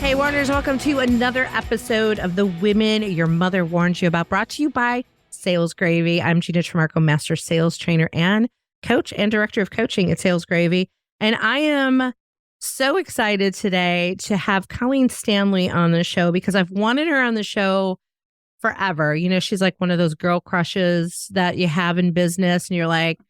Hey, Warners, welcome to another episode of The Women Your Mother Warned You About, brought to you by Sales Gravy. I'm Gina Tramarco, Master Sales Trainer and Coach and Director of Coaching at Sales Gravy. And I am so excited today to have Colleen Stanley on the show because I've wanted her on the show forever. You know, she's like one of those girl crushes that you have in business and you're like,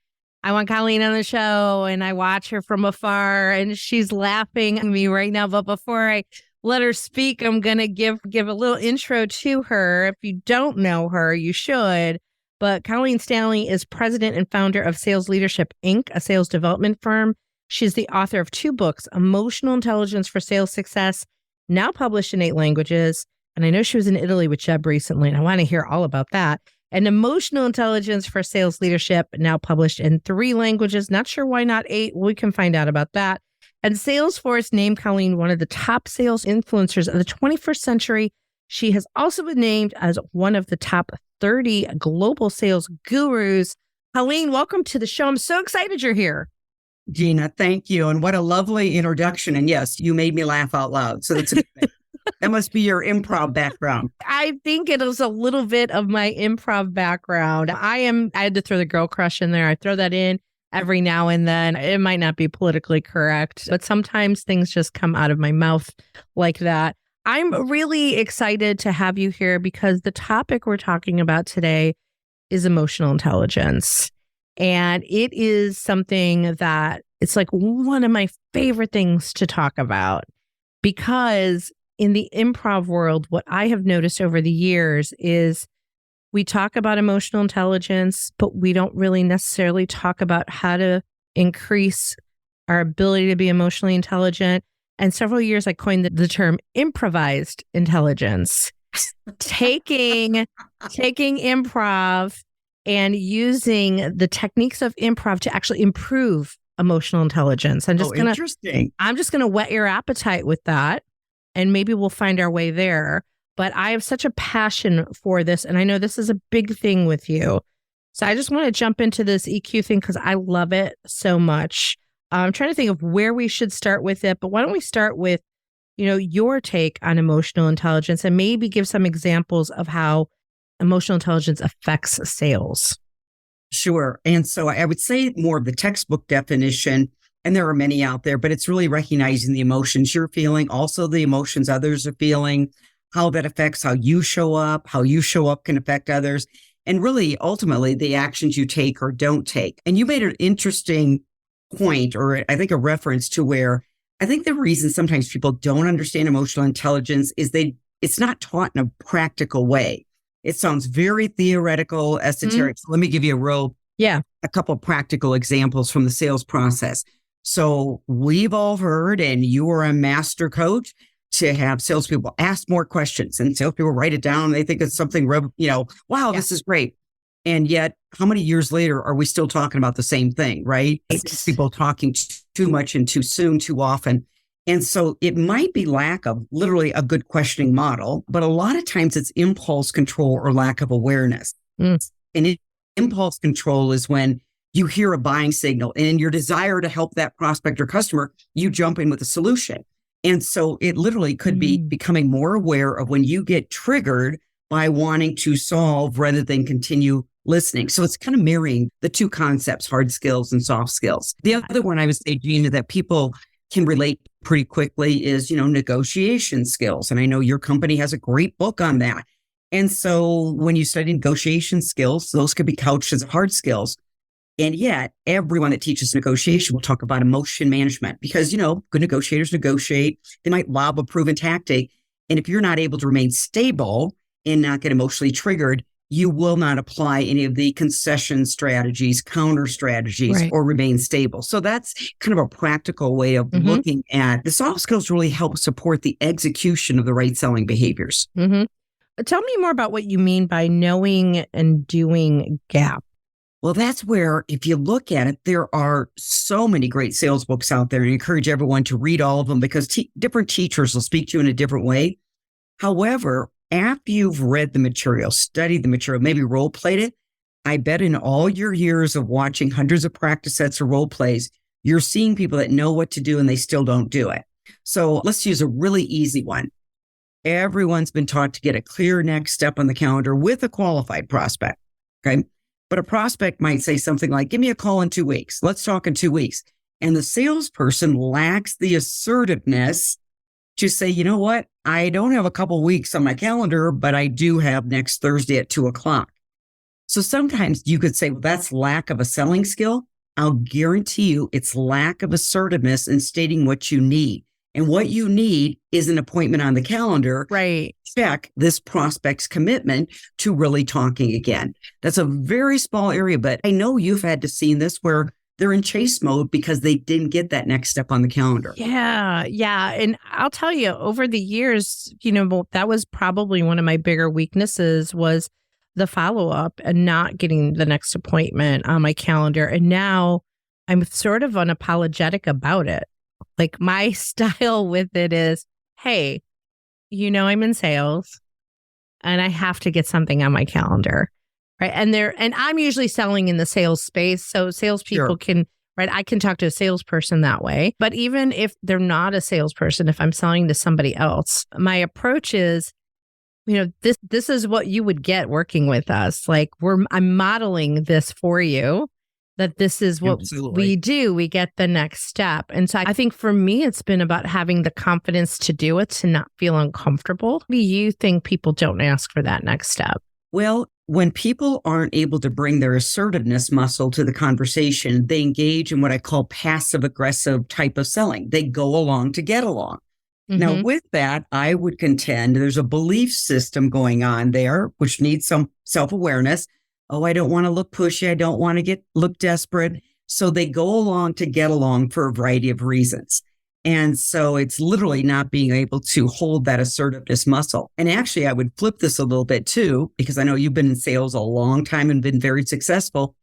I want Colleen on the show, and I watch her from afar and she's laughing at me right now. But before I let her speak, I'm going to give a little intro to her. If you don't know her, you should. But Colleen Stanley is president and founder of SalesLeadership Inc., a sales development firm. She's the author of 2 books, Emotional Intelligence for Sales Success, now published in 8 languages. And I know she was in Italy with Jeb recently, and I want to hear all about that. And Emotional Intelligence for Sales Leadership, now published in 3 languages. Not sure why not 8. We can find out about that. And Salesforce named Colleen one of the top sales influencers of the 21st century. She has also been named as one of the top 30 global sales gurus. Colleen, welcome to the show. I'm so excited you're here. Gina, thank you. And what a lovely introduction. And yes, you made me laugh out loud. So that's amazing. That must be your improv background. I think it is a little bit of my improv background. I had to throw the girl crush in there. I throw that in every now and then. It might not be politically correct, but sometimes things just come out of my mouth like that. I'm really excited to have you here because the topic we're talking about today is emotional intelligence. And it is something that it's like one of my favorite things to talk about because in the improv world, what I have noticed over the years is we talk about emotional intelligence, but we don't really necessarily talk about how to increase our ability to be emotionally intelligent. And several years I coined the term improvised intelligence, taking improv and using the techniques of improv to actually improve emotional intelligence. I'm just going to whet your appetite with that. And maybe we'll find our way there. But I have such a passion for this. And I know this is a big thing with you. So I just want to jump into this EQ thing because I love it so much. I'm trying to think of where we should start with it. But why don't we start with, your take on emotional intelligence and maybe give some examples of how emotional intelligence affects sales. Sure. And so I would say more of the textbook definition. And there are many out there, but it's really recognizing the emotions you're feeling, also the emotions others are feeling, how that affects how you show up can affect others, and really, ultimately, the actions you take or don't take. And you made an interesting point, or I think a reference to where I think the reason sometimes people don't understand emotional intelligence is it's not taught in a practical way. It sounds very theoretical, esoteric. So let me give you a couple of practical examples from the sales process. So we've all heard, and you are a master coach, to have salespeople ask more questions and salespeople write it down. They think it's something, wow, this is great. And yet, how many years later are we still talking about the same thing, right? People talking too much and too soon, too often. And so it might be lack of literally a good questioning model, but a lot of times it's impulse control or lack of awareness. And impulse control is when you hear a buying signal and in your desire to help that prospect or customer, you jump in with a solution. And so it literally could be becoming more aware of when you get triggered by wanting to solve rather than continue listening. So it's kind of marrying the 2 concepts, hard skills and soft skills. The other one I would say, Gina, that people can relate pretty quickly is, negotiation skills. And I know your company has a great book on that. And so when you study negotiation skills, those could be couched as hard skills. And yet everyone that teaches negotiation will talk about emotion management because, good negotiators negotiate. They might lob a proven tactic. And if you're not able to remain stable and not get emotionally triggered, you will not apply any of the concession strategies, counter strategies, or remain stable. So that's kind of a practical way of looking at the soft skills really help support the execution of the right selling behaviors. Tell me more about what you mean by knowing and doing gap. Well, that's where, if you look at it, there are so many great sales books out there, and I encourage everyone to read all of them because different teachers will speak to you in a different way. However, after you've read the material, studied the material, maybe role played it, I bet in all your years of watching hundreds of practice sets or role plays, you're seeing people that know what to do and they still don't do it. So let's use a really easy one. Everyone's been taught to get a clear next step on the calendar with a qualified prospect. Okay. But a prospect might say something like, give me a call in 2 weeks. Let's talk in 2 weeks. And the salesperson lacks the assertiveness to say, you know what? I don't have a couple weeks on my calendar, but I do have next Thursday at 2:00. So sometimes you could say, well, that's lack of a selling skill. I'll guarantee you it's lack of assertiveness in stating what you need. And what you need is an appointment on the calendar. Right. Check this prospect's commitment to really talking again. That's a very small area, but I know you've had to see this where they're in chase mode because they didn't get that next step on the calendar. Yeah. Yeah. And I'll tell you, over the years, that was probably one of my bigger weaknesses was the follow-up and not getting the next appointment on my calendar. And now I'm sort of unapologetic about it. Like my style with it is, hey, I'm in sales and I have to get something on my calendar. Right. And I'm usually selling in the sales space. So salespeople can, right. I can talk to a salesperson that way. But even if they're not a salesperson, if I'm selling to somebody else, my approach is, this is what you would get working with us. Like I'm modeling this for you, that this is what we do. We get the next step. And so I think for me, it's been about having the confidence to do it, to not feel uncomfortable. Do you think people don't ask for that next step? Well, when people aren't able to bring their assertiveness muscle to the conversation, they engage in what I call passive aggressive type of selling. They go along to get along. Mm-hmm. Now, with that, I would contend there's a belief system going on there, which needs some self-awareness. Oh, I don't want to look pushy. I don't want to look desperate. So they go along to get along for a variety of reasons. And so it's literally not being able to hold that assertiveness muscle. And actually, I would flip this a little bit too, because I know you've been in sales a long time and been very successful.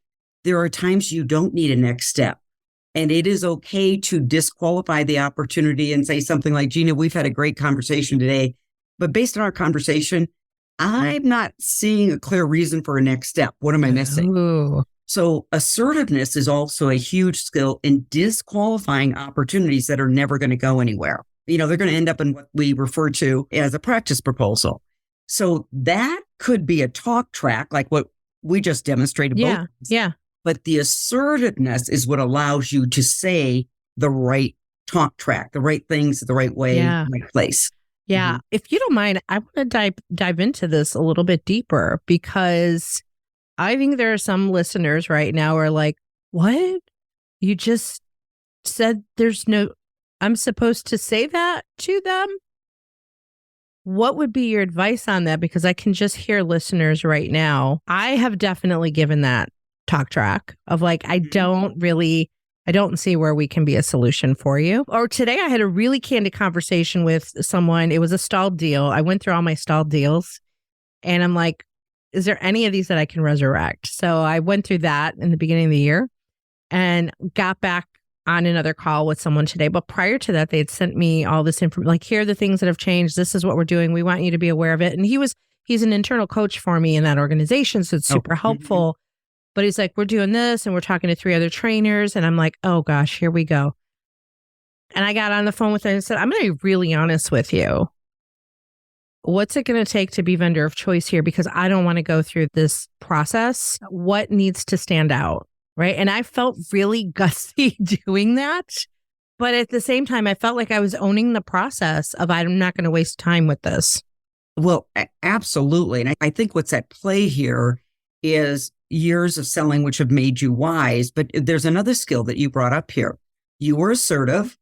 There are times you don't need a next step. And it is okay to disqualify the opportunity and say something like, Gina, we've had a great conversation today, but based on our conversation, I'm not seeing a clear reason for a next step. What am I missing? Ooh. So assertiveness is also a huge skill in disqualifying opportunities that are never going to go anywhere. They're going to end up in what we refer to as a practice proposal. So that could be a talk track, like what we just demonstrated. Yeah. Yeah. But the assertiveness is what allows you to say the right talk track, the right things, the right way, the right place. Yeah. Mm-hmm. If you don't mind, I want to dive into this a little bit deeper, because I think there are some listeners right now who are like, what? You just said I'm supposed to say that to them? What would be your advice on that? Because I can just hear listeners right now. I have definitely given that talk track of like, I don't see where we can be a solution for you. Or today I had a really candid conversation with someone. It was a stalled deal. I went through all my stalled deals and I'm like, is there any of these that I can resurrect? So I went through that in the beginning of the year and got back on another call with someone today. But prior to that, they had sent me all this information, like, here are the things that have changed. This is what we're doing. We want you to be aware of it. And he's an internal coach for me in that organization. So it's super helpful. But he's like, we're doing this and we're talking to 3 other trainers. And I'm like, oh gosh, here we go. And I got on the phone with him and said, I'm going to be really honest with you. What's it going to take to be vendor of choice here? Because I don't want to go through this process. What needs to stand out? Right. And I felt really gutsy doing that. But at the same time, I felt like I was owning the process of, I'm not going to waste time with this. Well, absolutely. And I think what's at play here is years of selling, which have made you wise. But there's another skill that you brought up here. You were assertive.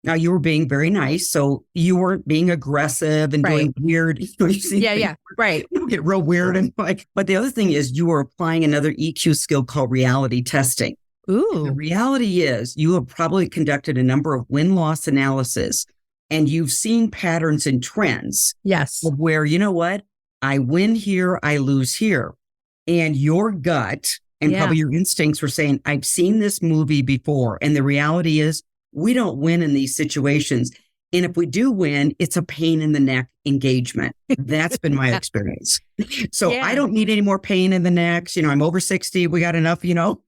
Now, you were being very nice. So you weren't being aggressive and doing weird. Right. You get real weird. And but the other thing is you were applying another EQ skill called reality testing. Ooh. The reality is you have probably conducted a number of win-loss analysis and you've seen patterns and trends. Yes. Of where, you know what? I win here, I lose here. And your gut and probably your instincts were saying, I've seen this movie before. And the reality is we don't win in these situations. And if we do win, it's a pain in the neck engagement. That's been my experience. So I don't need any more pain in the necks. I'm over 60. We got enough, we got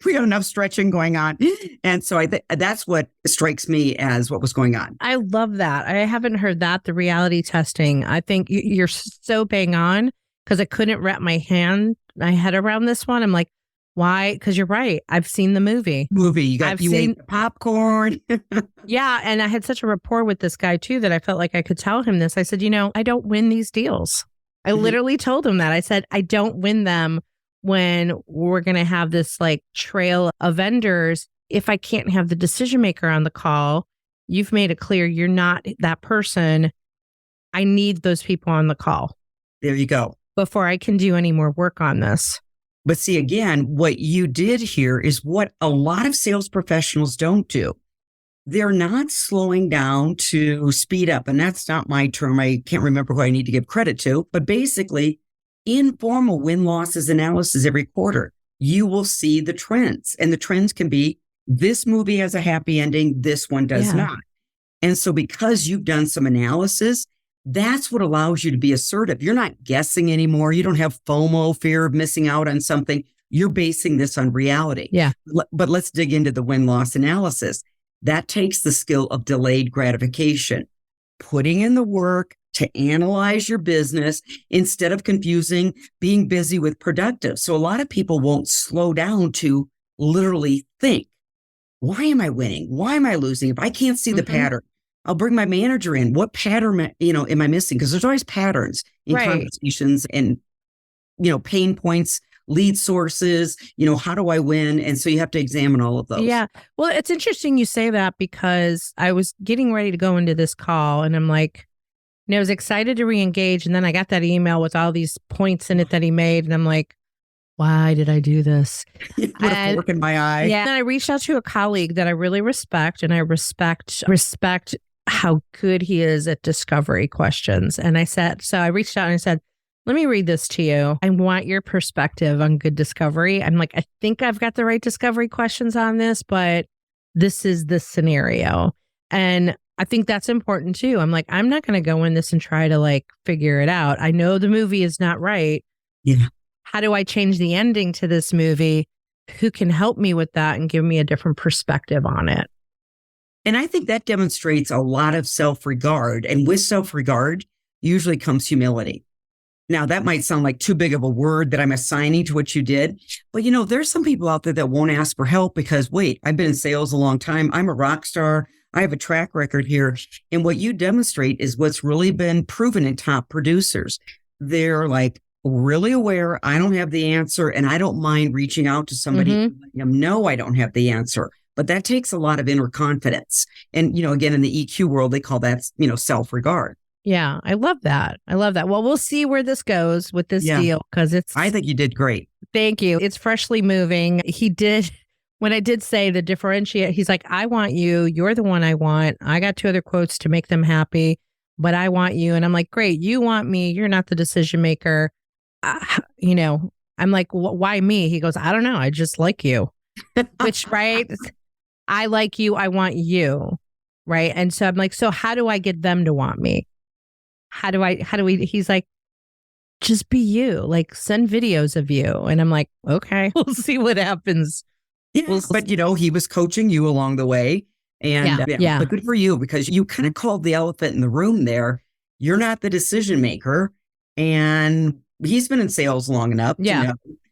enough stretching going on. And so that's what strikes me as what was going on. I love that. I haven't heard that, the reality testing. I think you're so bang on, because I couldn't wrap my head around this one. I'm like, why? Because you're right. I've seen the movie. You ate the popcorn. Yeah. And I had such a rapport with this guy too, that I felt like I could tell him this. I said, I don't win these deals. I literally told him that. I said, I don't win them when we're going to have this like trail of vendors. If I can't have the decision maker on the call, you've made it clear you're not that person. I need those people on the call. There you go. Before I can do any more work on this. But see, again, what you did here is what a lot of sales professionals don't do. They're not slowing down to speed up. And that's not my term. I can't remember who I need to give credit to. But basically, informal win-losses analysis every quarter. You will see the trends. And the trends can be, this movie has a happy ending, this one does not. And so because you've done some analysis, that's what allows you to be assertive. You're not guessing anymore. You don't have FOMO, fear of missing out on something. You're basing this on reality. Yeah. But let's dig into the win-loss analysis. That takes the skill of delayed gratification, putting in the work to analyze your business instead of confusing being busy with productive. So a lot of people won't slow down to literally think, why am I winning? Why am I losing? If I can't see the pattern, I'll bring my manager in. What pattern, am I missing? Because there's always patterns in conversations and, pain points, lead sources, how do I win? And so you have to examine all of those. Yeah. Well, it's interesting you say that, because I was getting ready to go into this call and I'm like, I was excited to re-engage. And then I got that email with all these points in it that he made. And I'm like, why did I do this? Put a fork in my eye. Yeah. And I reached out to a colleague that I really respect, and I respect how good he is at discovery questions. And I reached out and I said, let me read this to you. I want your perspective on good discovery. I'm like, I think I've got the right discovery questions on this, but this is the scenario. And I think that's important too. I'm like, I'm not going to go in this and try to figure it out. I know the movie is not right. Yeah. How do I change the ending to this movie? Who can help me with that and give me a different perspective on it? And I think that demonstrates a lot of self-regard. And with self-regard usually comes humility. Now, that might sound like too big of a word that I'm assigning to what you did. But, there's some people out there that won't ask for help because, wait, I've been in sales a long time. I'm a rock star. I have a track record here. And what you demonstrate is what's really been proven in top producers. They're really aware. I don't have the answer. And I don't mind reaching out to somebody and letting them know I don't have the answer. But that takes a lot of inner confidence. And, again, in the EQ world, they call that, self-regard. Yeah, I love that. Well, we'll see where this goes with this deal, because I think you did great. Thank you. It's freshly moving. When I did say the differentiate, he's like, I want you. You're the one I want. I got 2 other quotes to make them happy, but I want you. And I'm like, great. You want me. You're not the decision maker. I'm like, why me? He goes, I don't know. I just like you. Which, right? I like you. I want you. Right. And so I'm like, so how do I get them to want me? He's like, just be you, send videos of you. And I'm like, okay, we'll see what happens. Yeah, but he was coaching you along the way. And but good for you, because you kind of called the elephant in the room there. You're not the decision maker, and he's been in sales long enough. Yeah.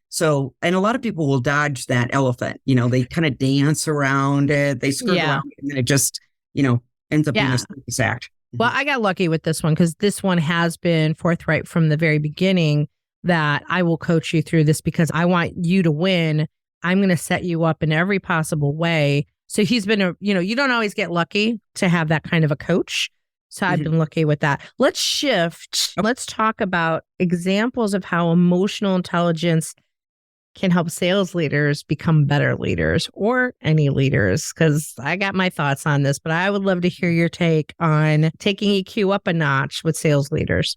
So, and a lot of people will dodge that elephant. They kind of dance around it. They skirt around it, and then it just, ends up being a circus act. Well, I got lucky with this one, because this one has been forthright from the very beginning that I will coach you through this because I want you to win. I'm going to set you up in every possible way. So he's been you don't always get lucky to have that kind of a coach. So I've been lucky with that. Let's shift. Let's talk about examples of how emotional intelligence can help sales leaders become better leaders, or any leaders, because I got my thoughts on this, but I would love to hear your take on taking EQ up a notch with sales leaders.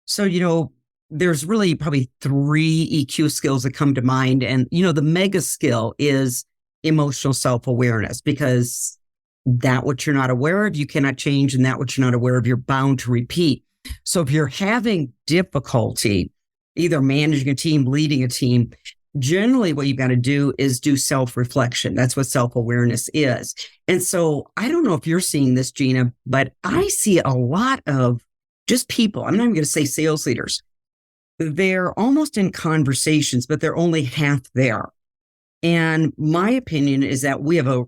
So, there's really probably 3 EQ skills that come to mind. And, the mega skill is emotional self-awareness, because that which you're not aware of, you cannot change. And that which you're not aware of, you're bound to repeat. So if you're having difficulty either managing a team, leading a team, generally what you've got to do is do self-reflection. That's what self-awareness is. And so I don't know if you're seeing this, Gina, but I see a lot of just people, I'm not even going to say sales leaders. They're almost in conversations, but they're only half there. And my opinion is that we have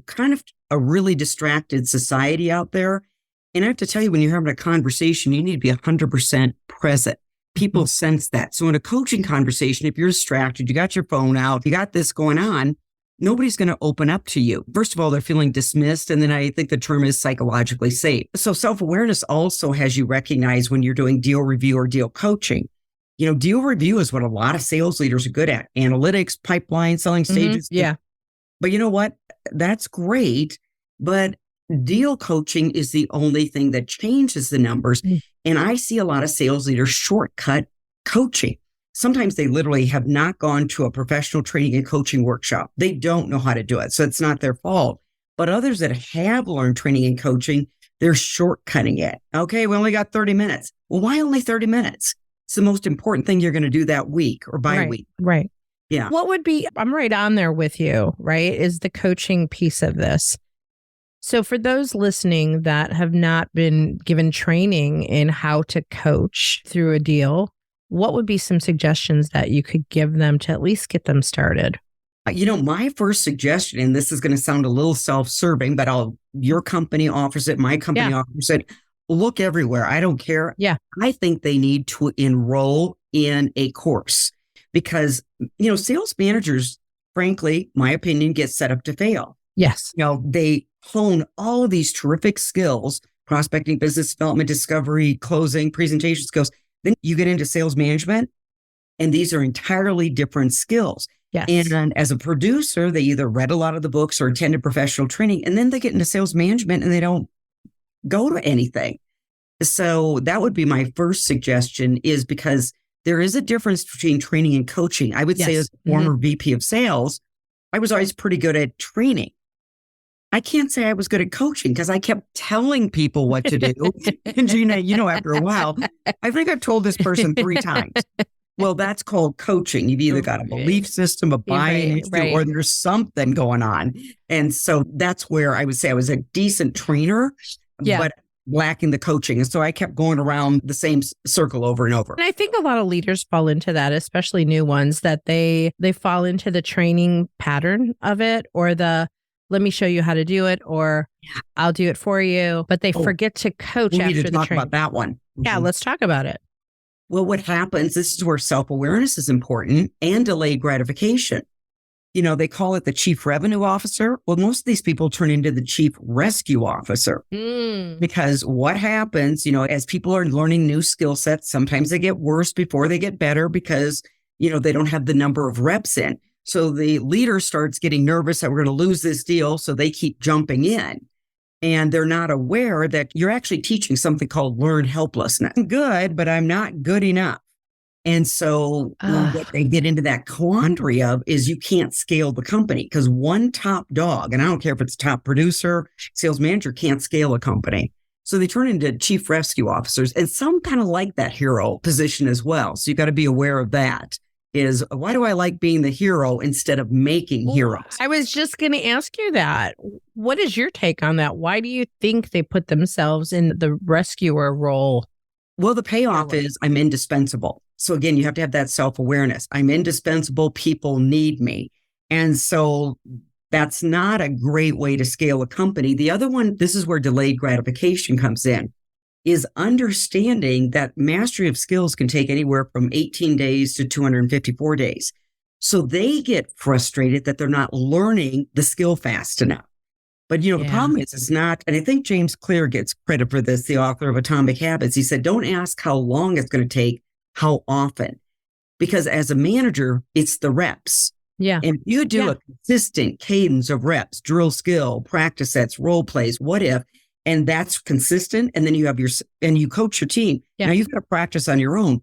kind of a really distracted society out there. And I have to tell you, when you're having a conversation, you need to be 100% present. People sense that. So in a coaching conversation, if you're distracted, you got your phone out, you got this going on, nobody's going to open up to you. First of all, they're feeling dismissed. And then I think the term is psychologically safe. So self-awareness also has you recognize when you're doing deal review or deal coaching. Deal review is what a lot of sales leaders are good at. Analytics, pipeline, selling stages. Yeah. But you know what? That's great. But deal coaching is the only thing that changes the numbers. And I see a lot of sales leaders shortcut coaching. Sometimes they literally have not gone to a professional training and coaching workshop. They don't know how to do it. So it's not their fault. But others that have learned training and coaching, they're shortcutting it. Okay, we only got 30 minutes. Well, why only 30 minutes? It's the most important thing you're going to do that week or by week. Right. Yeah. What would be, I'm right on there with you, right, is the coaching piece of this. So for those listening that have not been given training in how to coach through a deal, what would be some suggestions that you could give them to at least get them started? My first suggestion, and this is going to sound a little self-serving, but your company offers it, my company offers it. Look everywhere. I don't care. Yeah. I think they need to enroll in a course because, sales managers, frankly, my opinion, get set up to fail. Yes. They hone all of these terrific skills, prospecting, business development, discovery, closing, presentation skills. Then you get into sales management, and these are entirely different skills. Yes. And as a producer, they either read a lot of the books or attended professional training, and then they get into sales management and they don't go to anything. So that would be my first suggestion, is because there is a difference between training and coaching. I would say as a former VP of sales, I was always pretty good at training. I can't say I was good at coaching because I kept telling people what to do. And Gina, after a while, I think I've told this person 3 times. Well, that's called coaching. You've either got a belief system, a buying issue, or there's something going on. And so that's where I would say I was a decent trainer, but lacking the coaching. And so I kept going around the same circle over and over. And I think a lot of leaders fall into that, especially new ones, that they fall into the training pattern of it, or the let me show you how to do it, or I'll do it for you. But they forget to coach after the training. We need to talk about that one. Yeah, let's talk about it. Well, what happens, this is where self-awareness is important, and delayed gratification. They call it the chief revenue officer. Well, most of these people turn into the chief rescue officer because what happens, as people are learning new skill sets, sometimes they get worse before they get better because, they don't have the number of reps in. So the leader starts getting nervous that we're going to lose this deal. So they keep jumping in, and they're not aware that you're actually teaching something called learned helplessness. I'm good, but I'm not good enough. And so what they get into that quandary of is you can't scale the company because one top dog, and I don't care if it's top producer, sales manager, can't scale a company. So they turn into chief rescue officers, and some kind of like that hero position as well. So you got to be aware of that. Is why do I like being the hero instead of making heroes? I was just going to ask you that. What is your take on that? Why do you think they put themselves in the rescuer role? Well, the payoff is I'm indispensable. So again, you have to have that self-awareness. I'm indispensable. People need me. And so that's not a great way to scale a company. The other one, this is where delayed gratification comes in, is understanding that mastery of skills can take anywhere from 18 days to 254 days. So they get frustrated that they're not learning the skill fast enough. But, the problem is it's not, and I think James Clear gets credit for this, the author of Atomic Habits. He said, don't ask how long it's going to take, how often. Because as a manager, it's the reps. Yeah. And if you do a consistent cadence of reps, drill skill, practice sets, role plays, what if, and that's consistent, and then you have and you coach your team. Yeah. Now you've got to practice on your own.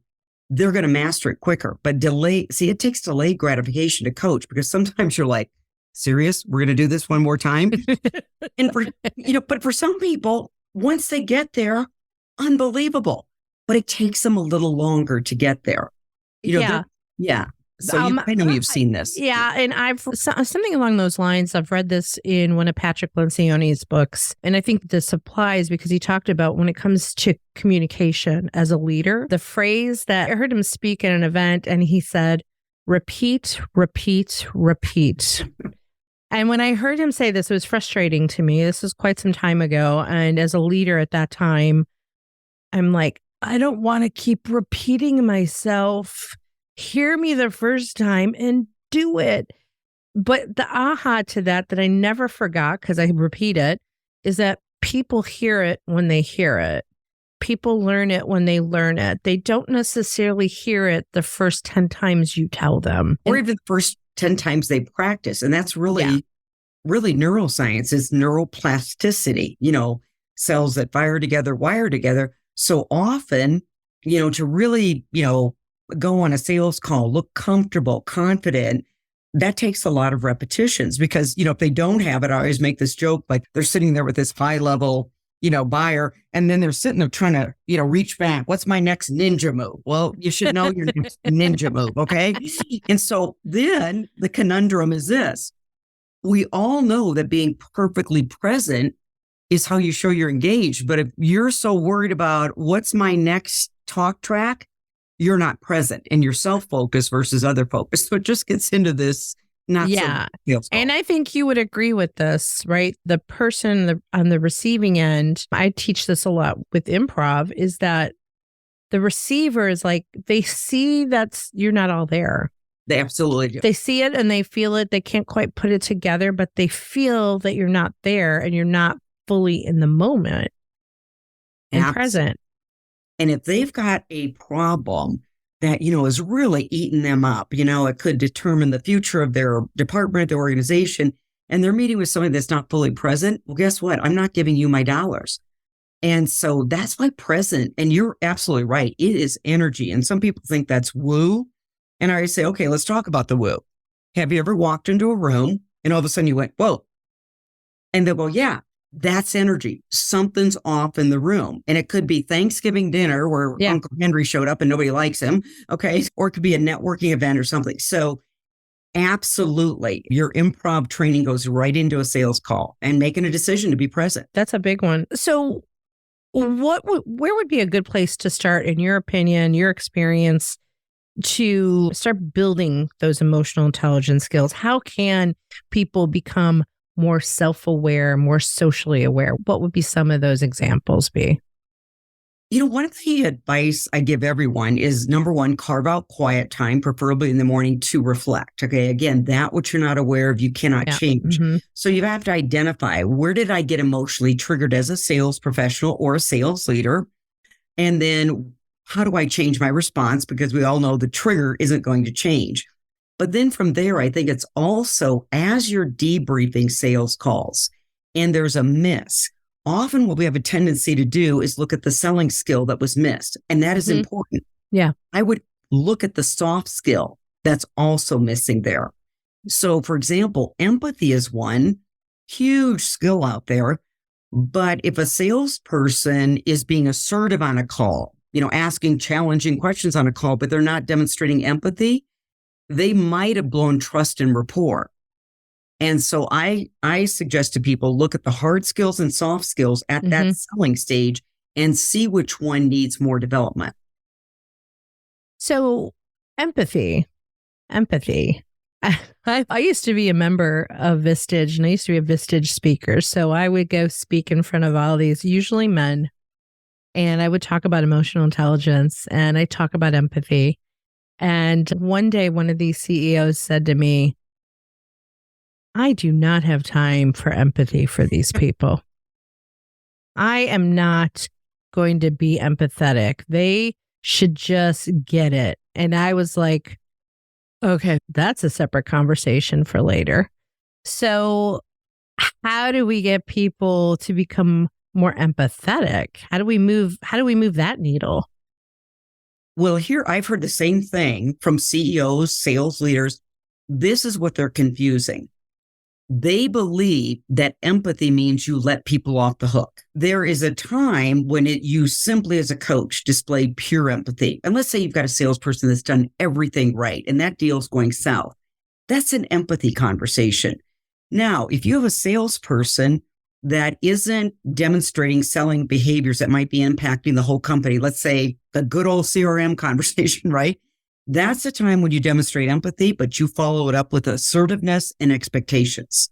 They're going to master it quicker. But it takes delayed gratification to coach, because sometimes you're like, serious? We're going to do this one more time. And but for some people, once they get there, unbelievable, but it takes them a little longer to get there. Yeah. So I know you've seen this. Yeah. And I've something along those lines. I've read this in one of Patrick Lencioni's books. And I think this applies because he talked about when it comes to communication as a leader, the phrase that I heard him speak at an event, and he said, repeat, repeat, repeat. And when I heard him say this, it was frustrating to me. This was quite some time ago. And as a leader at that time, I'm like, I don't want to keep repeating myself. Hear me the first time and do it. But the aha to that I never forgot, because I repeat it, is that people hear it when they hear it. People learn it when they learn it. They don't necessarily hear it the first 10 times you tell them. Or even the first 10 times they practice. And that's really neuroscience. It's neuroplasticity, cells that fire together, wire together. So often, to really, go on a sales call, look comfortable, confident, that takes a lot of repetitions because, if they don't have it, I always make this joke, like they're sitting there with this high level, buyer, and then they're sitting there trying to, reach back. What's my next ninja move? Well, you should know your next ninja move. Okay. And so then the conundrum is this. We all know that being perfectly present is how you show you're engaged. But if you're so worried about what's my next talk track, you're not present and you're self-focused versus other focused. So it just gets into this And I think you would agree with this, right? The person on the receiving end, I teach this a lot with improv, is that the receiver is like, they see that you're not all there. They absolutely do. They see it and they feel it. They can't quite put it together, but they feel that you're not there and you're not fully in the moment and present. And if they've got a problem that, is really eating them up, it could determine the future of their department, their organization, and they're meeting with somebody that's not fully present, well, guess what? I'm not giving you my dollars. And so that's why present, and you're absolutely right, it is energy. And some people think that's woo. And I always say, okay, let's talk about the woo. Have you ever walked into a room and all of a sudden you went, whoa? And they'll go, yeah. That's energy. Something's off in the room. And it could be Thanksgiving dinner where Uncle Henry showed up and nobody likes him. Okay. Or it could be a networking event or something. So absolutely, your improv training goes right into a sales call and making a decision to be present. That's a big one. So where would be a good place to start, in your opinion, your experience, to start building those emotional intelligence skills? How can people become more self-aware, more socially aware? What would be some of those examples be? One of the advice I give everyone is, number one, carve out quiet time, preferably in the morning, to reflect. Okay. Again, that which you're not aware of, you cannot change. Mm-hmm. So you have to identify, where did I get emotionally triggered as a sales professional or a sales leader? And then how do I change my response? Because we all know the trigger isn't going to change. But then from there, I think it's also, as you're debriefing sales calls and there's a miss, often what we have a tendency to do is look at the selling skill that was missed. And that is important. Yeah. I would look at the soft skill that's also missing there. So for example, empathy is one huge skill out there. But if a salesperson is being assertive on a call, asking challenging questions on a call, but they're not demonstrating empathy, they might have blown trust and rapport. And so I suggest to people, look at the hard skills and soft skills at that selling stage and see which one needs more development. So empathy. I used to be a member of Vistage, and I used to be a Vistage speaker. So I would go speak in front of all these, usually men, and I would talk about emotional intelligence and I talk about empathy. And one day, one of these CEOs said to me, I do not have time for empathy for these people. I am not going to be empathetic. They should just get it. And I was like, okay, that's a separate conversation for later. So how do we get people to become more empathetic? How do we move that needle? Well, here I've heard the same thing from CEOs, sales leaders. This is what they're confusing. They believe that empathy means you let people off the hook. There is a time when you simply as a coach display pure empathy. And let's say you've got a salesperson that's done everything right and that deal's going south. That's an empathy conversation. Now, if you have a salesperson that isn't demonstrating selling behaviors that might be impacting the whole company, let's say the good old CRM conversation, right? That's the time when you demonstrate empathy, but you follow it up with assertiveness and expectations.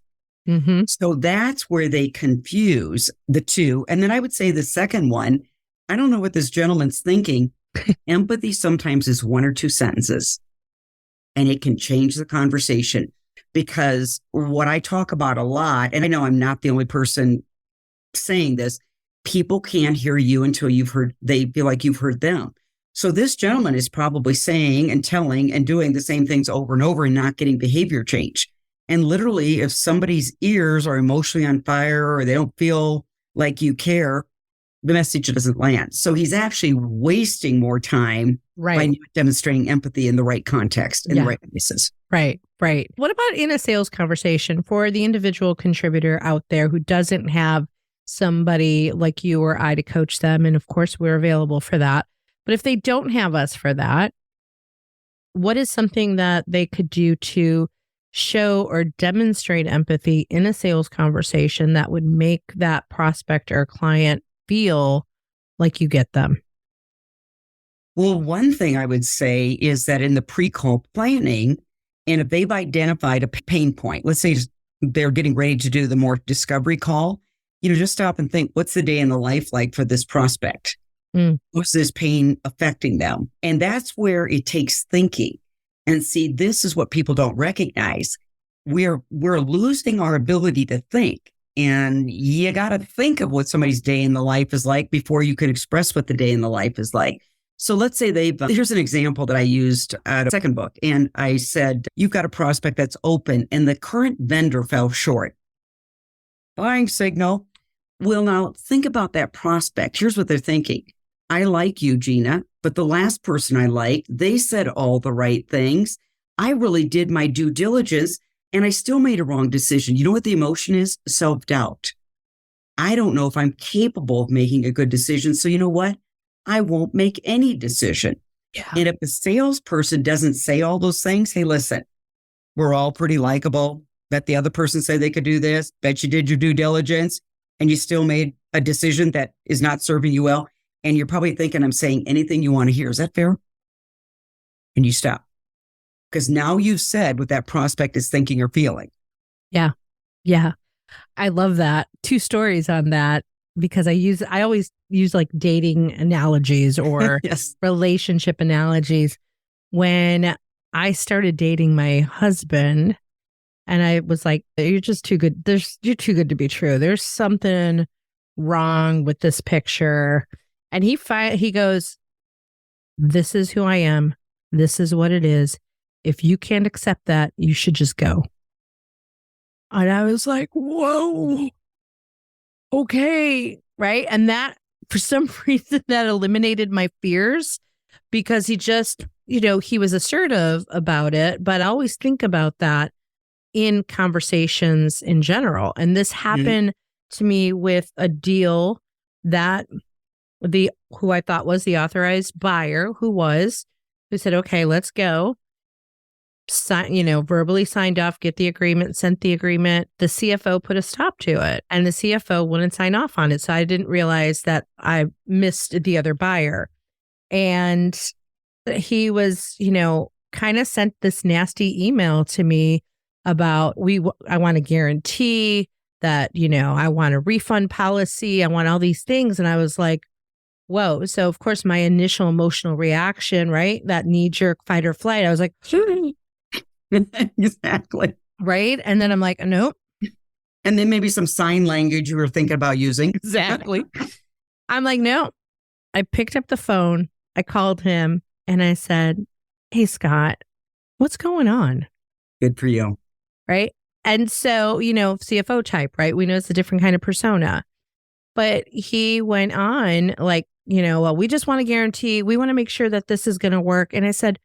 Mm-hmm. So that's where they confuse the two. And then I would say the second one, I don't know what this gentleman's thinking. Empathy sometimes is one or two sentences, and it can change the conversation. Because what I talk about a lot, and I know I'm not the only person saying this, people can't hear you until they feel like you've heard them. So this gentleman is probably saying and telling and doing the same things over and over and not getting behavior change. And literally, if somebody's ears are emotionally on fire or they don't feel like you care, the message doesn't land. So he's actually wasting more time by not demonstrating empathy in the right context, in the right places. Right. What about in a sales conversation for the individual contributor out there who doesn't have somebody like you or I to coach them? And of course, we're available for that. But if they don't have us for that, what is something that they could do to show or demonstrate empathy in a sales conversation that would make that prospect or client feel like you get them? Well, one thing I would say is that in the pre-call planning, and if they've identified a pain point, let's say they're getting ready to do the more discovery call, just stop and think, what's the day in the life like for this prospect? What's this pain affecting them? And that's where it takes thinking. And see, this is what people don't recognize. We're losing our ability to think. And you got to think of what somebody's day in the life is like before you can express what the day in the life is like. So let's say here's an example that I used at a second book. And I said, you've got a prospect that's open and the current vendor fell short. Buying signal. Well, now think about that prospect. Here's what they're thinking. I like you, Gina, but the last person I liked, they said all the right things. I really did my due diligence and I still made a wrong decision. You know what the emotion is? Self-doubt. I don't know if I'm capable of making a good decision. So you know what? I won't make any decision. Yeah. And if the salesperson doesn't say all those things, hey, listen, we're all pretty likable. Bet the other person said they could do this. Bet you did your due diligence and you still made a decision that is not serving you well. And you're probably thinking I'm saying anything you want to hear. Is that fair? And you stop. Because now you've said what that prospect is thinking or feeling. Yeah. I love that. 2 stories on that because I always use like dating analogies or yes. relationship analogies. When I started dating my husband and I was like, you're just too good. You're too good to be true. There's something wrong with this picture. And he goes, this is who I am. This is what it is. If you can't accept that, you should just go. And I was like, whoa, okay. Right. And that, for some reason, that eliminated my fears because he just, he was assertive about it. But I always think about that in conversations in general. And this happened to me with a deal that who I thought was the authorized buyer who said, okay, let's go. Verbally signed off, get the agreement, sent the agreement. The CFO put a stop to it and the CFO wouldn't sign off on it. So I didn't realize that I missed the other buyer. And he was, kind of sent this nasty email to me about I want a guarantee that, I want a refund policy. I want all these things. And I was like, whoa. So of course my initial emotional reaction, right? That knee-jerk fight or flight, I was like, exactly. Right. And then I'm like, nope. And then maybe some sign language you were thinking about using. Exactly. I'm like, no. I picked up the phone. I called him and I said, hey, Scott, what's going on? Good for you. Right. And so, CFO type, right? We know it's a different kind of persona. But he went on like, well, we just want to guarantee, we want to make sure that this is going to work. And I said,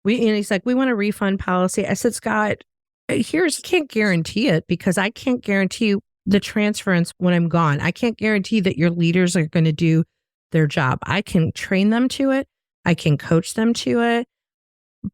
he's like, we want a refund policy. I said, Scott, can't guarantee it because I can't guarantee the transference when I'm gone. I can't guarantee that your leaders are going to do their job. I can train them to it. I can coach them to it,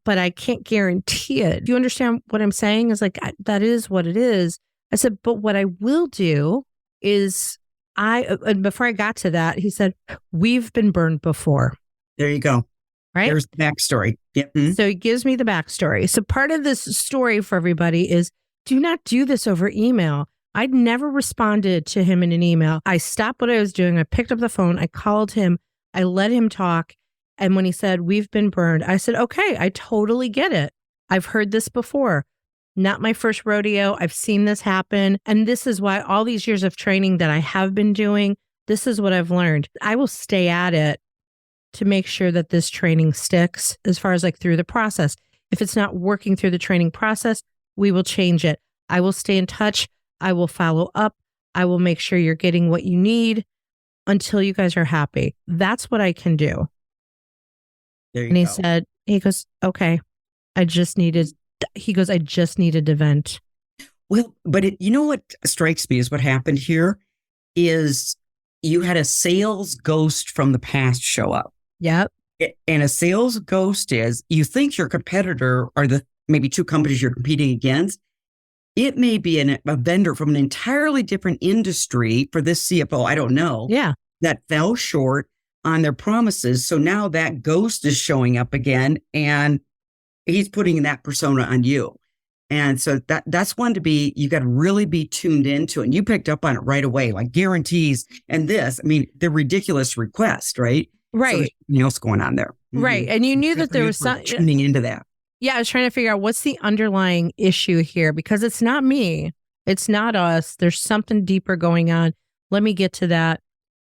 but I can't guarantee it. Do you understand what I'm saying? It's like, that is what it is. I said, but what I will do is and before I got to that, he said, we've been burned before. There you go. Right? There's the backstory. Yep. Mm-hmm. So he gives me the backstory. So part of this story for everybody is do not do this over email. I'd never responded to him in an email. I stopped what I was doing. I picked up the phone. I called him. I let him talk. And when he said, we've been burned, I said, okay, I totally get it. I've heard this before. Not my first rodeo. I've seen this happen. And this is why all these years of training that I have been doing, this is what I've learned. I will stay at it to make sure that this training sticks as far as like through the process. If it's not working through the training process, we will change it. I will stay in touch. I will follow up. I will make sure you're getting what you need until you guys are happy. That's what I can do. And he goes, okay, I just needed to vent. Well, but you know what strikes me is what happened here is you had a sales ghost from the past show up. Yep. And a sales ghost is you think your competitor are the maybe two companies you're competing against. It may be a vendor from an entirely different industry for this CFO. I don't know. Yeah. That fell short on their promises. So now that ghost is showing up again and he's putting that persona on you. And so that's one you got to really be tuned into. And you picked up on it right away, like guarantees and this. I mean, the ridiculous request, right? Right. So there's something else going on there. Right. And you knew that there was tuning into that. Yeah. I was trying to figure out what's the underlying issue here because it's not me. It's not us. There's something deeper going on. Let me get to that.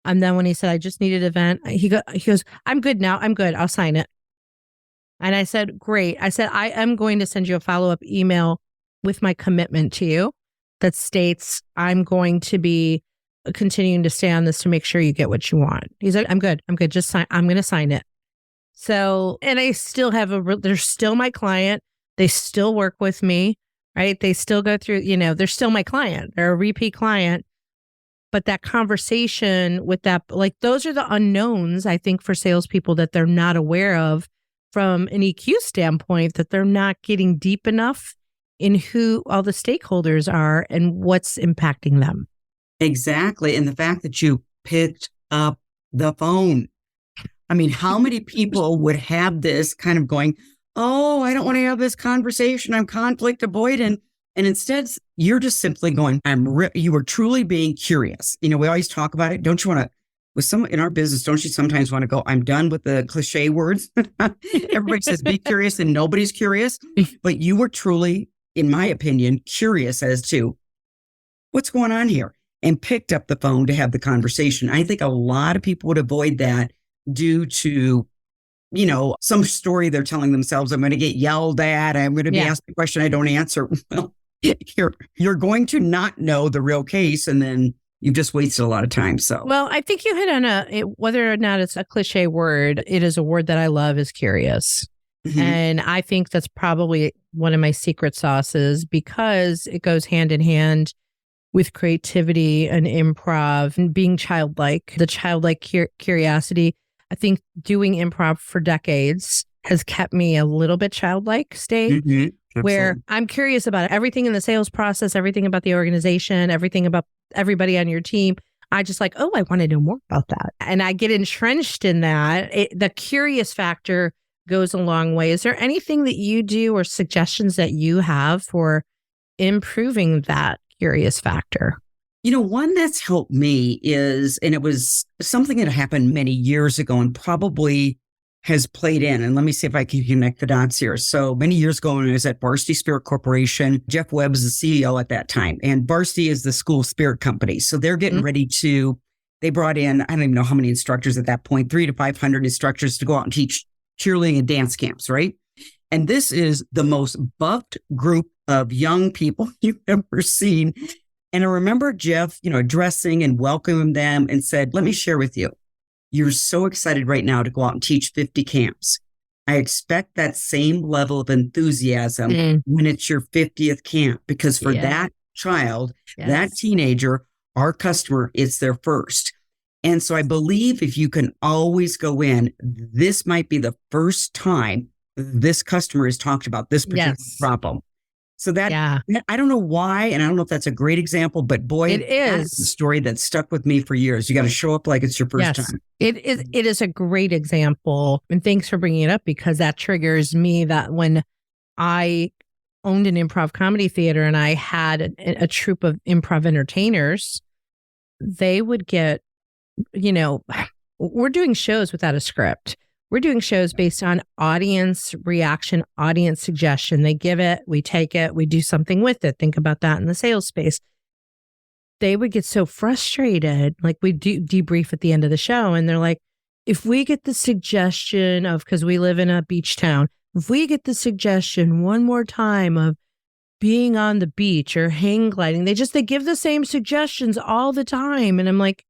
And then when he said, I just needed an event, he goes, I'm good now. I'm good. I'll sign it. And I said, great. I said, I am going to send you a follow-up email with my commitment to you that states I'm going to be continuing to stay on this to make sure you get what you want. He's like, I'm good. Just sign. I'm going to sign it. So, and I still have they're still my client. They still work with me, right? They still go through, they're still my client. They're a repeat client. But that conversation with that, like those are the unknowns, I think, for salespeople that they're not aware of from an EQ standpoint, that they're not getting deep enough in who all the stakeholders are and what's impacting them. Exactly. And the fact that you picked up the phone. I mean, how many people would have this kind of going, oh, I don't want to have this conversation. I'm conflict avoidant. And instead, you're just simply going, you were truly being curious. We always talk about it. Don't you want to, in our business, don't you sometimes want to go, I'm done with the cliche words. Everybody says, be curious and nobody's curious. But you were truly, in my opinion, curious as to what's going on here and picked up the phone to have the conversation. I think a lot of people would avoid that due to, some story they're telling themselves. I'm going to get yelled at. I'm going to be asked a question I don't answer. Well, you're going to not know the real case, and then you've just wasted a lot of time. So, well, I think you hit on whether or not it's a cliche word, it is a word that I love is curious. Mm-hmm. And I think that's probably one of my secret sauces because it goes hand in hand with creativity and improv and being childlike, the childlike curiosity. I think doing improv for decades has kept me a little bit childlike state. Mm-hmm. Where I'm curious about everything in the sales process, everything about the organization, everything about everybody on your team. I just like, I want to know more about that. And I get entrenched in that. The curious factor goes a long way. Is there anything that you do or suggestions that you have for improving that curious factor? One that's helped me is, and it was something that happened many years ago and probably has played in. And let me see if I can connect the dots here. So many years ago, when I was at Varsity Spirit Corporation, Jeff Webb was the CEO at that time. And Varsity is the school spirit company. So they're getting ready they brought in, I don't even know how many instructors at that point, 300 to 500 instructors to go out and teach cheerleading and dance camps, right? And this is the most buffed group of young people you've ever seen. And I remember Jeff, addressing and welcoming them and said, let me share with you. You're so excited right now to go out and teach 50 camps. I expect that same level of enthusiasm when it's your 50th camp, because for that child, that teenager, our customer, it's their first. And so I believe if you can always go in, this might be the first time this customer has talked about this particular problem. So that, I don't know why, and I don't know if that's a great example, but boy, it is a story that stuck with me for years. You got to show up like it's your first time. It is a great example. And thanks for bringing it up, because that triggers me that when I owned an improv comedy theater and I had a troupe of improv entertainers, they would get, we're doing shows without a script. We're doing shows based on audience reaction, audience suggestion. They give it, we take it, we do something with it. Think about that in the sales space. They would get so frustrated, like we do debrief at the end of the show, and they're like, if we get the suggestion of, because we live in a beach town, if we get the suggestion one more time of being on the beach or hang gliding, they give the same suggestions all the time. And I'm like,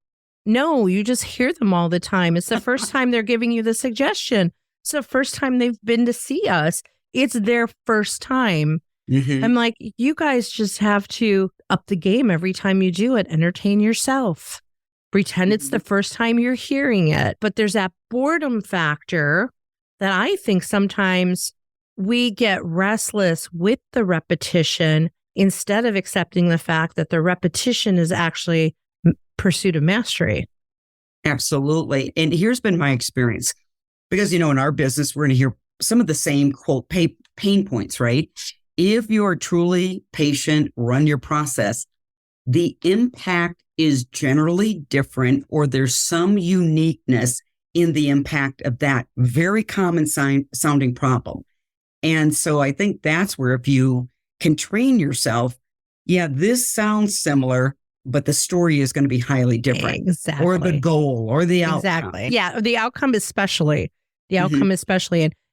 no, you just hear them all the time. It's the first time they're giving you the suggestion. It's the first time they've been to see us. It's their first time. I'm like, you guys just have to up the game every time you do it. Entertain yourself. Pretend it's the first time you're hearing it. But there's that boredom factor that I think sometimes we get restless with the repetition instead of accepting the fact that the repetition is actually pursuit of mastery. Absolutely. And here's been my experience, because, in our business, we're going to hear some of the same quote pain points, right? If you are truly patient, run your process, the impact is generally different, or there's some uniqueness in the impact of that very common sounding problem. And so I think that's where, if you can train yourself, this sounds similar, but the story is going to be highly different. Exactly. Or the goal or the outcome. Exactly. Yeah. The outcome especially.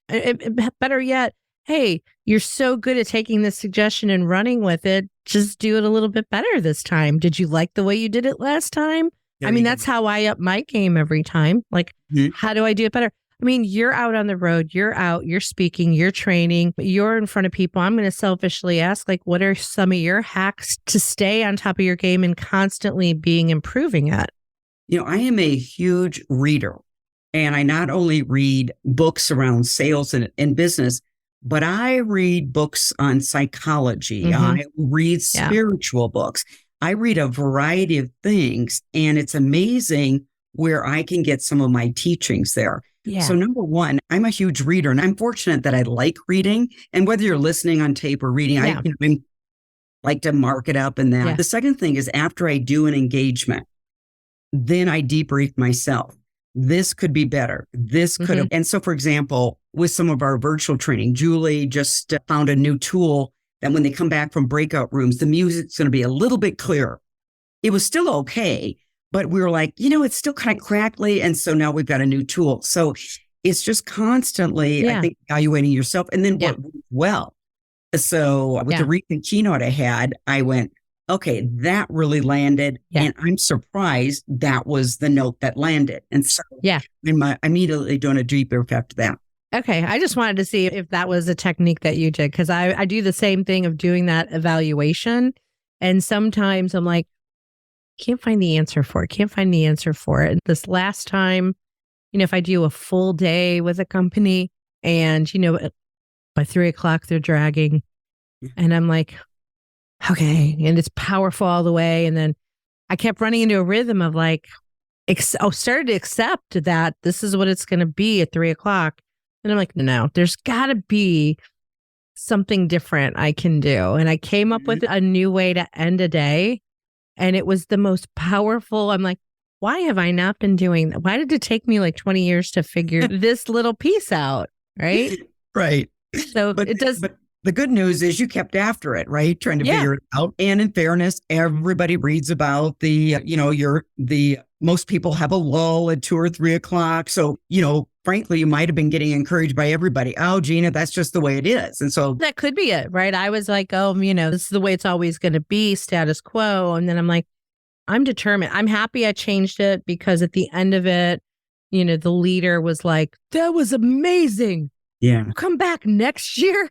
And better yet, hey, you're so good at taking this suggestion and running with it. Just do it a little bit better this time. Did you like the way you did it last time? That's how I up my game every time. Like, how do I do it better? You're out on the road, you're speaking, you're training, you're in front of people. I'm going to selfishly ask, like, what are some of your hacks to stay on top of your game and constantly improving at? I am a huge reader, and I not only read books around sales and business, but I read books on psychology. I read spiritual books. I read a variety of things, and it's amazing where I can get some of my teachings there. Yeah. So number one, I'm a huge reader, and I'm fortunate that I like reading. And whether you're listening on tape or reading, I like to mark it up and that. Yeah. The second thing is, after I do an engagement, then I debrief myself. This could be better. This could have. And so, for example, with some of our virtual training, Julie just found a new tool that when they come back from breakout rooms, the music's going to be a little bit clearer. It was still okay, but we were like, it's still kind of crackly. And so now we've got a new tool. So it's just constantly, I think, evaluating yourself, and then what went well. So with the recent keynote I had, I went, okay, that really landed. And I'm surprised that was the note that landed. And so I'm immediately doing a debrief after that. Okay. I just wanted to see if that was a technique that you did, because I do the same thing of doing that evaluation. And sometimes I'm like, can't find the answer for it. And this last time, if I do a full day with a company and, by 3:00, they're dragging, and I'm like, okay. And it's powerful all the way. And then I kept running into a rhythm of like, started to accept that this is what it's going to be at 3:00. And I'm like, no, there's got to be something different I can do. And I came up with a new way to end a day. And it was the most powerful. I'm like, why have I not been doing that? Why did it take me like 20 years to figure this little piece out? Right. Right. So it does. But the good news is you kept after it, right? Trying to figure it out. And in fairness, everybody reads about most people have a lull at 2 or 3 o'clock. So, frankly, you might have been getting encouraged by everybody. Oh, Gina, that's just the way it is. And so that could be it, right? I was like, oh, this is the way it's always going to be, status quo. And then I'm like, I'm determined. I'm happy I changed it, because at the end of it, the leader was like, that was amazing. Yeah. Come back next year.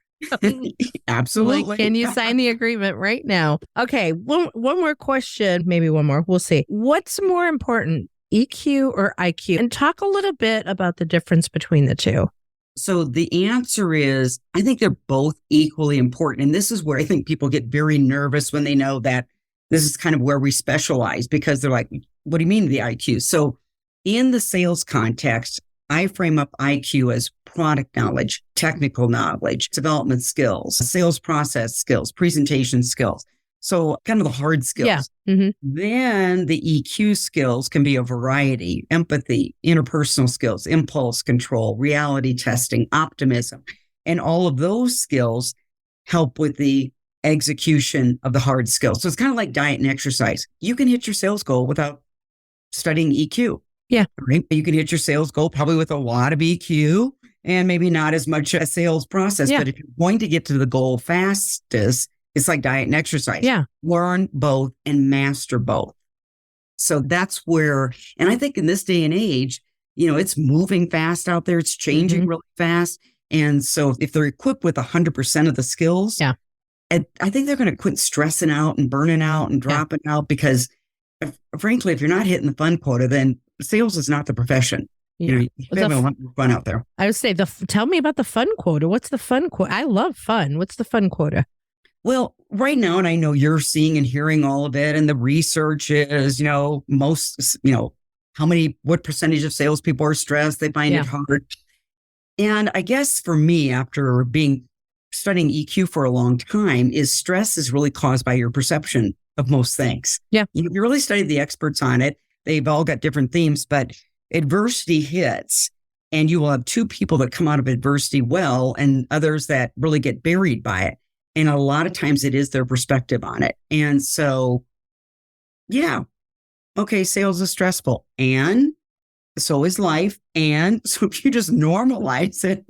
Absolutely. Like, can you sign the agreement right now? Okay. One more question, maybe one more. We'll see. What's more important, EQ or IQ? And talk a little bit about the difference between the two. So the answer is, I think they're both equally important. And this is where I think people get very nervous when they know that this is kind of where we specialize, because they're like, what do you mean the IQ? So in the sales context, I frame up IQ as product knowledge, technical knowledge, development skills, sales process skills, presentation skills. So kind of the hard skills. Yeah. Mm-hmm. Then the EQ skills can be a variety: empathy, interpersonal skills, impulse control, reality testing, optimism. And all of those skills help with the execution of the hard skills. So it's kind of like diet and exercise. You can hit your sales goal without studying EQ. Yeah. Right? You can hit your sales goal probably with a lot of EQ and maybe not as much a sales process. Yeah. But if you're going to get to the goal fastest, it's like diet and exercise. Yeah. Learn both and master both. So that's where, and I think in this day and age, it's moving fast out there. It's changing really fast. And so if they're equipped with 100% of the skills, yeah, I think they're going to quit stressing out and burning out and dropping out, because frankly, if you're not hitting the fun quota, then sales is not the profession. Yeah. You're having a lot of fun out there. I would say, tell me about the fun quota. What's the fun quota? I love fun. What's the fun quota? Well, right now, and I know you're seeing and hearing all of it, and the research is, what percentage of salespeople are stressed? They find it hard. And I guess for me, after studying EQ for a long time, is stress is really caused by your perception of most things. Yeah. You really studied the experts on it. They've all got different themes, but adversity hits, and you will have two people that come out of adversity well and others that really get buried by it. And a lot of times it is their perspective on it. And so, sales is stressful, and so is life. And so if you just normalize it,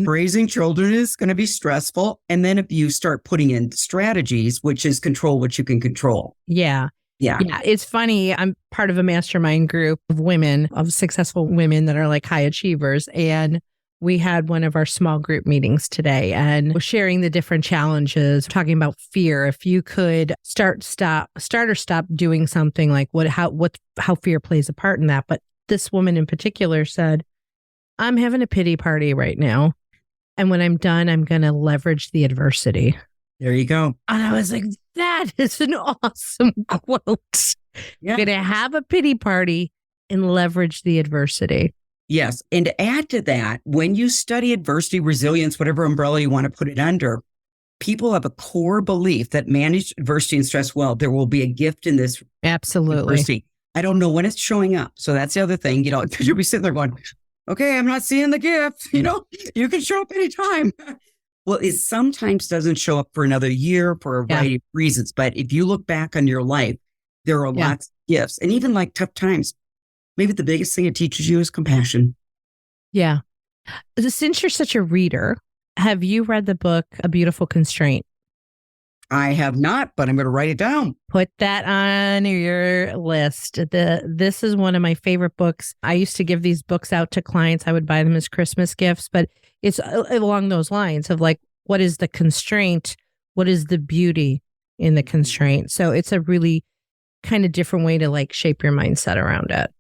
raising children is going to be stressful. And then if you start putting in strategies, which is control what you can control. Yeah. Yeah. Yeah. It's funny. I'm part of a mastermind group of women, of successful women that are like high achievers. And we had one of our small group meetings today, and we're sharing the different challenges, talking about fear. If you could start or stop doing something, like how fear plays a part in that. But this woman in particular said, I'm having a pity party right now. And when I'm done, I'm going to leverage the adversity. There you go. And I was like, that is an awesome quote. Yeah. Going to have a pity party and leverage the adversity. Yes. And to add to that, when you study adversity, resilience, whatever umbrella you want to put it under, people have a core belief that manage adversity and stress well, there will be a gift in this. Absolutely. Adversity. I don't know when it's showing up. So that's the other thing, because you'll be sitting there going, okay, I'm not seeing the gift. You can show up anytime. Well, it sometimes doesn't show up for another year for a variety of reasons. But if you look back on your life, there are lots of gifts. And even like tough times, maybe the biggest thing it teaches you is compassion. Yeah. Since you're such a reader, have you read the book, A Beautiful Constraint? I have not, but I'm going to write it down. Put that on your list. This is one of my favorite books. I used to give these books out to clients. I would buy them as Christmas gifts, but it's along those lines of like, what is the constraint? What is the beauty in the constraint? So it's a really kind of different way to like shape your mindset around it.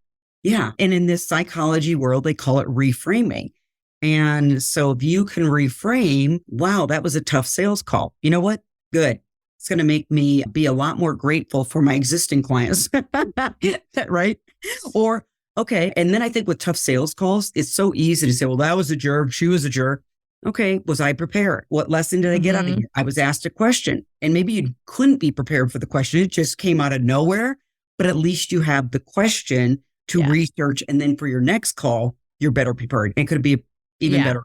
Yeah. And in this psychology world, they call it reframing. And so if you can reframe, wow, that was a tough sales call. You know what? Good. It's going to make me be a lot more grateful for my existing clients. Right? Or, okay. And then I think with tough sales calls, it's so easy to say, well, that was a jerk. She was a jerk. Okay. Was I prepared? What lesson did I get out of it? I was asked a question, and maybe you couldn't be prepared for the question. It just came out of nowhere, but at least you have the question to research. And then for your next call, you're better prepared. It could be even better.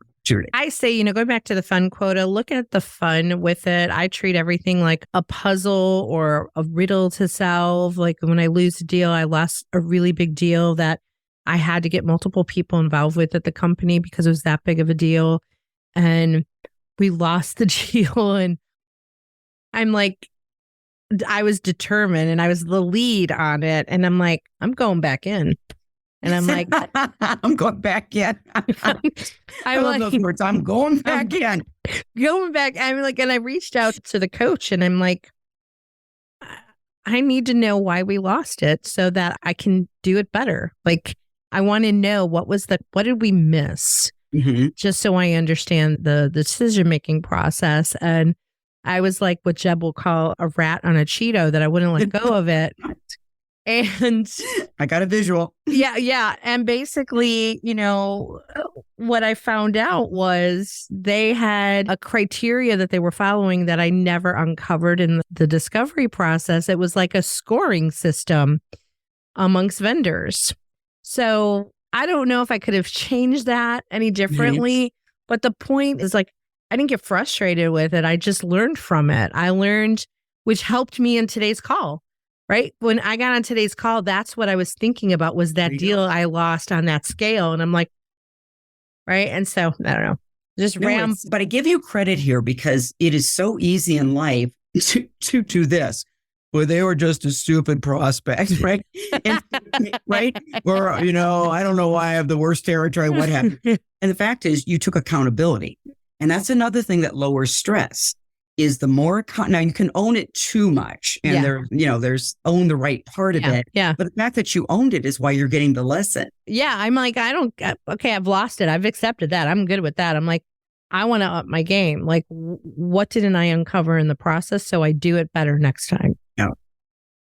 I say, going back to the fun quota, look at the fun with it. I treat everything like a puzzle or a riddle to solve. Like when I lose a deal, I lost a really big deal that I had to get multiple people involved with at the company because it was that big of a deal. And we lost the deal. And I'm like, I was determined and I was the lead on it. And I'm like, I'm going back in. And I'm like, I'm going back in. I love those words. I'm going back in. Going back. I'm like, and I reached out to the coach and I'm like, I need to know why we lost it so that I can do it better. Like, I want to know what did we miss? Just so I understand the decision-making process. And I was like what Jeb will call a rat on a Cheeto, that I wouldn't let go of it. And I got a visual. Yeah. And basically, what I found out was they had a criteria that they were following that I never uncovered in the discovery process. It was like a scoring system amongst vendors. So I don't know if I could have changed that any differently, but the point is, like, I didn't get frustrated with it. I just learned from it. I learned, which helped me in today's call. Right? When I got on today's call, that's what I was thinking about, was that deal I lost on that scale. And I'm like, right? And so, I don't know. Just But I give you credit here because it is so easy in life to do this. Well, they were just a stupid prospect, right? Right? Or, I don't know why I have the worst territory, what happened? And the fact is, you took accountability. And that's another thing that lowers stress. Is the more, now you can own it too much and there's own the right part of it. Yeah. But the fact that you owned it is why you're getting the lesson. Yeah. I'm like, I've lost it. I've accepted that. I'm good with that. I'm like, I want to up my game. Like, what didn't I uncover in the process so I do it better next time? Yeah.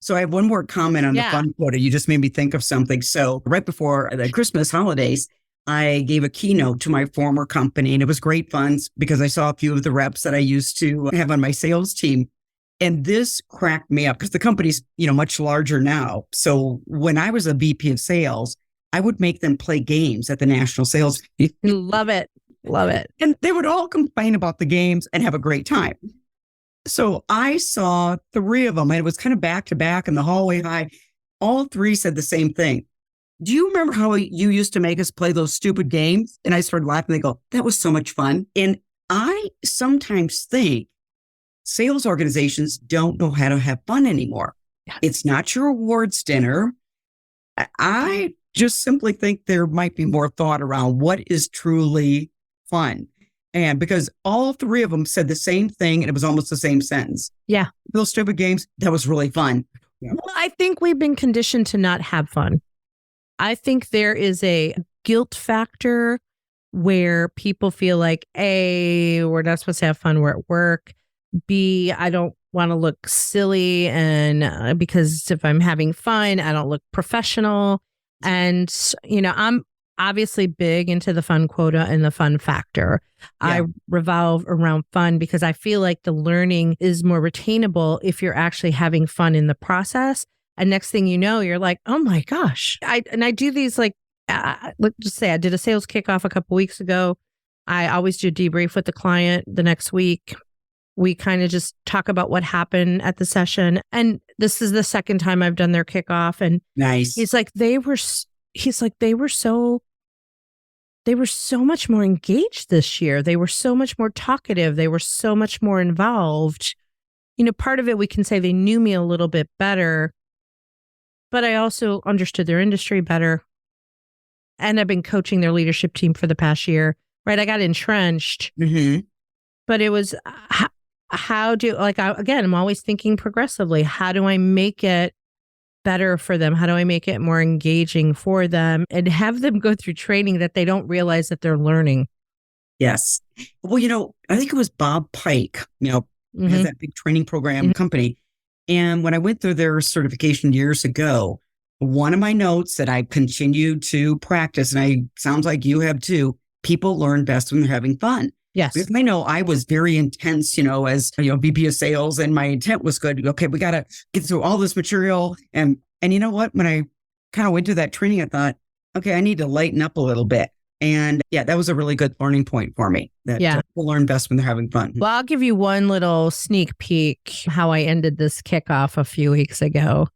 So I have one more comment on the fun quota. You just made me think of something. So right before the Christmas holidays, I gave a keynote to my former company, and it was great fun because I saw a few of the reps that I used to have on my sales team. And this cracked me up because the company's, much larger now. So when I was a VP of sales, I would make them play games at the national sales meeting. Love it. Love it. And they would all complain about the games and have a great time. So I saw 3 of them, and it was kind of back to back in the hallway high. All 3 said the same thing. Do you remember how you used to make us play those stupid games? And I started laughing. They go, that was so much fun. And I sometimes think sales organizations don't know how to have fun anymore. Yes. It's not your awards dinner. I just simply think there might be more thought around what is truly fun. And because all 3 of them said the same thing, and it was almost the same sentence. Yeah. Those stupid games, that was really fun. Yeah. Well, I think we've been conditioned to not have fun. I think there is a guilt factor where people feel like, A, we're not supposed to have fun, we're at work. B, I don't want to look silly, and because if I'm having fun, I don't look professional. And, I'm obviously big into the fun quota and the fun factor. Yeah. I revolve around fun because I feel like the learning is more retainable if you're actually having fun in the process. And next thing you know, you're like, oh my gosh. I do these let's just say I did a sales kickoff a couple weeks ago. I always do a debrief with the client the next week. We kind of just talk about what happened at the session. And this is the second time I've done their kickoff. And nice. He's like, they were so much more engaged this year. They were so much more talkative. They were so much more involved. Part of it, we can say they knew me a little bit better, but I also understood their industry better. And I've been coaching their leadership team for the past year, right? I got entrenched, but it was I'm always thinking progressively. How do I make it better for them? How do I make it more engaging for them and have them go through training that they don't realize that they're learning? Yes. Well, I think it was Bob Pike, has that big training program company. And when I went through their certification years ago, one of my notes that I continued to practice, and sounds like you have too, people learn best when they're having fun. Yes. Because I know I was very intense, as VP of sales, and my intent was good. Okay, we got to get through all this material. And you know what? When I kind of went to that training, I thought, okay, I need to lighten up a little bit. And yeah, that was a really good learning point for me. That people learn best when they're having fun. Well, I'll give you one little sneak peek how I ended this kickoff a few weeks ago.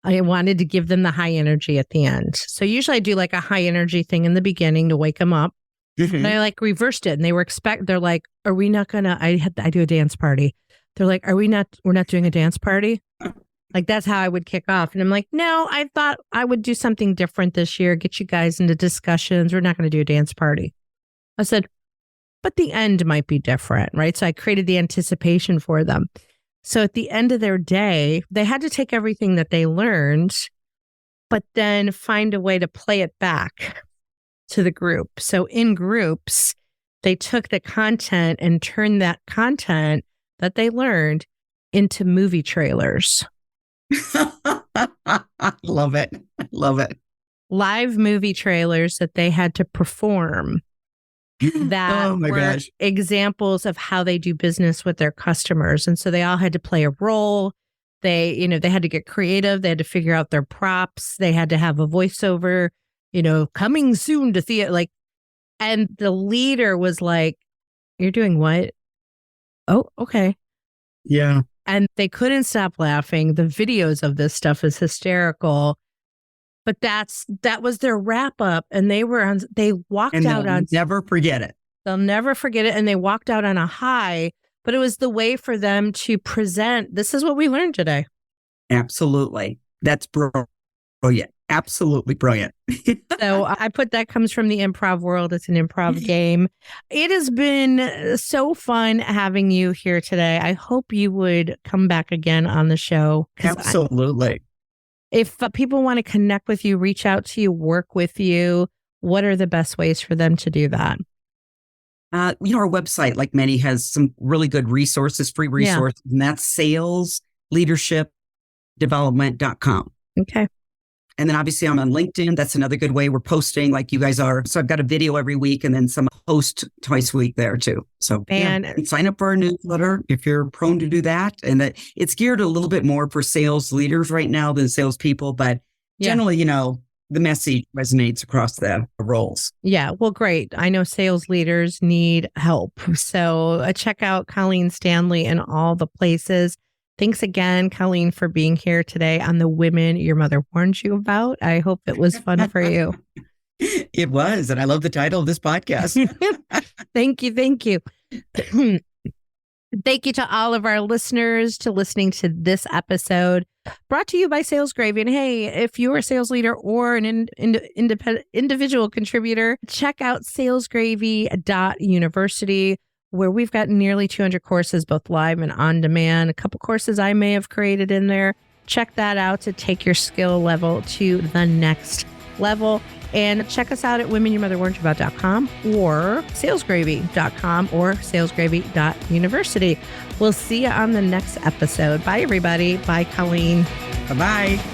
I wanted to give them the high energy at the end. So usually I do like a high energy thing in the beginning to wake them up. And I reversed it, and they were they're like, are we not gonna, I do a dance party. They're like, we're not doing a dance party? Like, that's how I would kick off. And I'm like, no, I thought I would do something different this year, get you guys into discussions. We're not going to do a dance party. I said, but the end might be different, right? So I created the anticipation for them. So at the end of their day, they had to take everything that they learned, but then find a way to play it back to the group. So in groups, they took the content and turned that content that they learned into movie trailers. Love it. Love it. Live movie trailers that they had to perform that were examples of how they do business with their customers. And so they all had to play a role. They had to get creative. They had to figure out their props. They had to have a voiceover, coming soon to theater. And the leader was like, "You're doing what?" "Oh, okay." Yeah. And they couldn't stop laughing. The videos of this stuff is hysterical. But that was their wrap up. And they walked out on. Never forget it. They'll never forget it. And they walked out on a high, but it was the way for them to present. This is what we learned today. Absolutely. That's brilliant. Absolutely brilliant. So I put that comes from the improv world. It's an improv game. It has been so fun having you here today. I hope you would come back again on the show. Absolutely. If people want to connect with you, reach out to you, work with you, what are the best ways for them to do that? Our website, like many, has some really good resources, free resources, and that's SalesLeadershipDevelopment.com. Okay. And then obviously I'm on LinkedIn. That's another good way we're posting like you guys are. So I've got a video every week and then some post twice a week there too. So and sign up for our newsletter if you're prone to do that. And that it's geared a little bit more for sales leaders right now than salespeople. But generally, the message resonates across the roles. Yeah. Well, great. I know sales leaders need help. So check out Colleen Stanley in all the places. Thanks again, Colleen, for being here today on the Women Your Mother Warned You About. I hope it was fun for you. It was. And I love the title of this podcast. Thank you. Thank you. Thank you to all of our listeners to listening to this episode brought to you by Sales Gravy. And hey, if you're a sales leader or an individual contributor, check out salesgravy.university, where we've got nearly 200 courses, both live and on demand. A couple courses I may have created in there. Check that out to take your skill level to the next level. And check us out at womenyourmotherwarnedyouabout.com or salesgravy.com or salesgravy.university. We'll see you on the next episode. Bye, everybody. Bye, Colleen. Bye-bye.